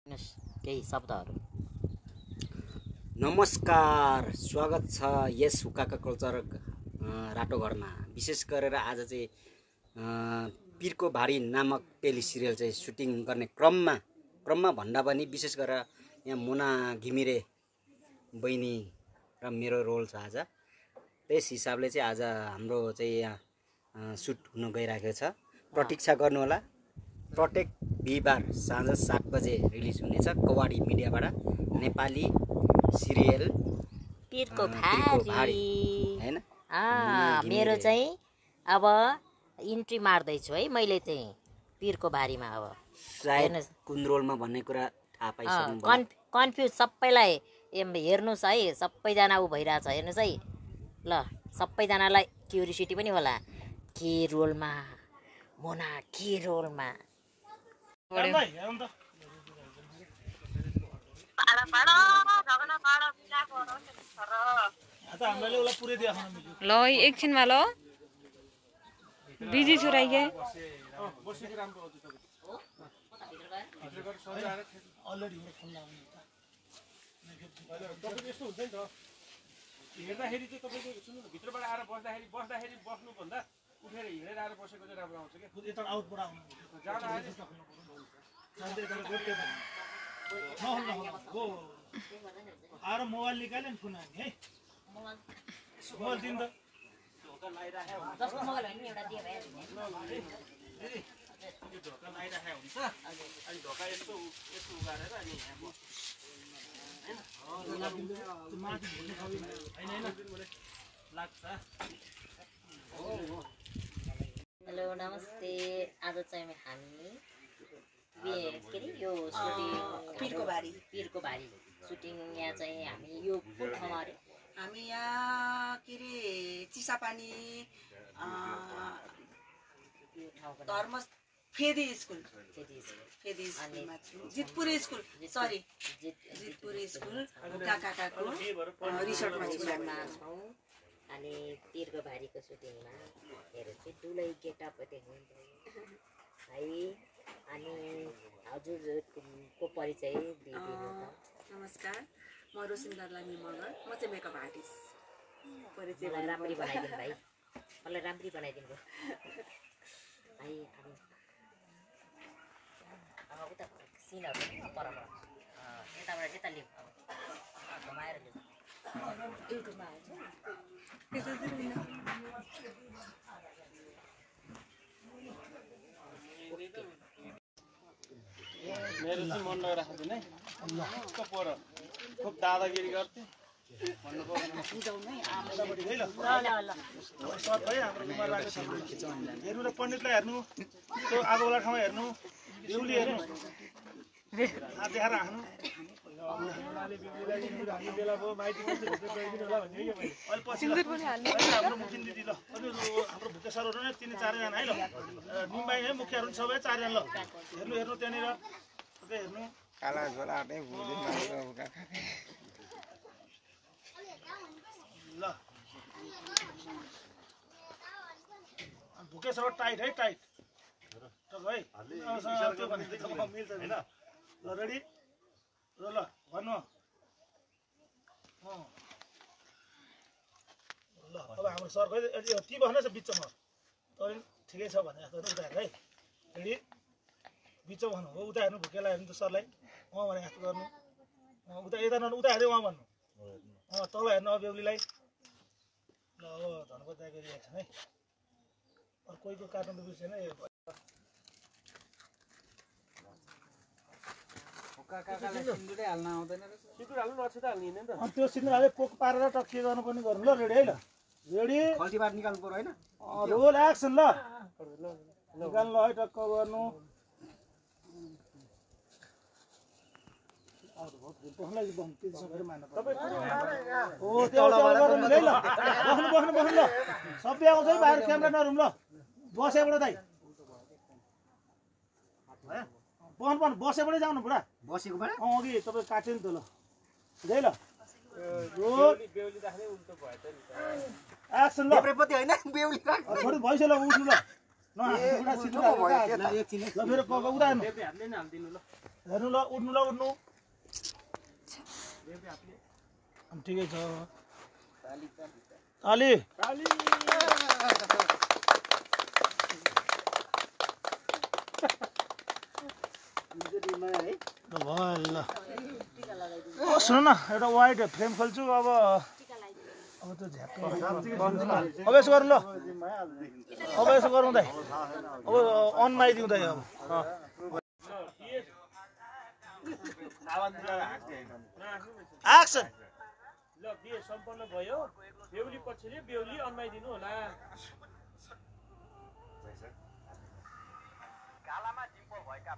केही शब्दहरू। नमस्कार, स्वागत छ यस हुक्काका कल्चर राटोघरमा। विशेष गरेर आज चाहिँ पीरको भारी नामक टेली सिरियल चाहिँ सुटिङ गर्ने क्रममा भन्दा पनि विशेष गरेर यहाँ मुना घिमिरे बहिनी र मेरो रोल छ आज। त्यस हिसाबले चाहिँ आज हाम्रो चाहिँ यहाँ सुट हुन गइरहेको छ। प्रतीक्षा गर्नुहोला। प्रत्येक बिहिबार साँझ 7 बजे रिलिज हुनेछ कवाडी मिडियाबाट नेपाली सिरियल पीरको भारी हैन। मेरो चाहिँ अब इन्ट्री मार्दैछु है मैले चाहिँ पीरको भारीमा। अब सायद कुन रोलमा भन्ने कुरा थाहा पाइसक्नु। कन्फ्युज सबैलाई हेर्नुहोस् है, सबैजना ऊ भइरहेछ हेर्नुहोस् है। ल सबैजनालाई क्युरियोसिटी पनि होला के रोलमा मोना, के रोलमा। ल एकछिनमा ल बिजी छु राइके हेर्दाखेरि चाहिँ तपाईँको सुन्नु न, भित्रबाट आएर बस्दाखेरि बस्नुभन्दा उठेर हिँडेर आएर बसेको चाहिँ राम्रो आउँछ क्या। यता आउटबाट आउनु जाँदा आएर मोबाइल निकाल्यो नि फोन हान्ने है। मोबाइल दिनु त। ढोका लगाइराखेको हुन्छ। ढोका लगाइराखेको हुन्छ। अनि ढोका यस्तो उगारेर अनि यहाँ बस्नु लाग्छ। हेलो नमस्ते। आज चाहिँ हामी के अरे यो सुटिङ पीरको भारी सुटिङ यहाँ चाहिँ हामी यो कुन ठाउँमा अरे हामी यहाँ के अरे चिसापानी धर्म फेदी school Jitpur school sorry Jitpur school काकाको रिसोर्टमा छौँ। अनि पीरको भारीको सुटिङमा हेरेर चाहिँ दुलै गेटअप देख्नुहुन्छ है। अनि हजुरको परिचय दिइदिनु त। नमस्कार, म रोसिन्दर लामी मगर, म चाहिँ मेकअप आर्टिस्ट। परिचय राम्ररी बनाइदिनु भाइ, मलाई राम्ररी बनाइदिनु भाइ। अब उता सिनहरू पर यताबाट यता लिउँ, घुमाएर लिउँ। युट्युबमा आउँछ मेरो चाहिँ मन नराख्दैन है। पर खुब दादागिरी गर्थे भन्नु पर्दैन। हेर्नु र पण्डितलाई हेर्नु, त्यो आगोवाला ठाउँमा हेर्नु, बेहुली हेर्नु, हात देखाएर हाँस्नु। हाम्रो मुखिन दिदी ल, हाम्रो भुटे सरहरू नै 3-4जना है ल, निम्बाई है मुखियाहरू सबै 4जना ल। हेर्नु त्यहाँनिर हेर्नु काला झोला ल। भुके सर टाइट है, टाइट है मिल्छ होइन। ल रेडी ल भन्नु ल। अब हाम्रो सरको ती बस्नुहोस् बिचमा, तर ठिकै छ भने जस्तो उता हेर्नु है। रेडी बिचमा भन्नु हो, उता हेर्नु, भुकेलाई हेर्नु त सरलाई भने जस्तो गर्नु। उता यता नहेर्नु, उता हेर्दै भन्नु। तल हेर्नु अब बेहुलीलाई। ल अब धनको दाइको रिएक्सन है। कोहीको काट्नु त बिर्सेन। त्यो सिन्दुर हाले पोक पारेर टक्के गर्नुपर्ने गर्नु ल। रेडी है ल, रेडी खल्टीबाट निकाल्नु पर्यो हैन। रोल एक्सन ल। निकाल्नु है, टक्क गर्नु। बस्नु ल, सबै आउँछ है बाहिर, क्यामेरा नरुम ल। बसेबाट दाइ बसेबाटै जानु बुढा। बसेकोबाट अघि तपाईँ काट्यो नि त ल। है ल, रोल एक्सन ल। प्रेपति हैन, बेहुली राख। छोडी भइसक्यो ल, उठ्नु ल। न बुढा सिधै ल, फेरि उता हेर्नु। हेर्नु ल उठ्नु ठिकै छ ताली ल सुन न एउटा वाइट फ्रेम खोल्छु अब त्यो झ्याप्पै अब यसो गरौँ ल अब यसो गरौँ दाइ अब अनमा आइदिउँ दाइ अब एक्सन ल बिहे सम्पन्न भयो बेहुली पक्षले बेहुली अन्माइदिनु होला गालामा डिम्पल भएका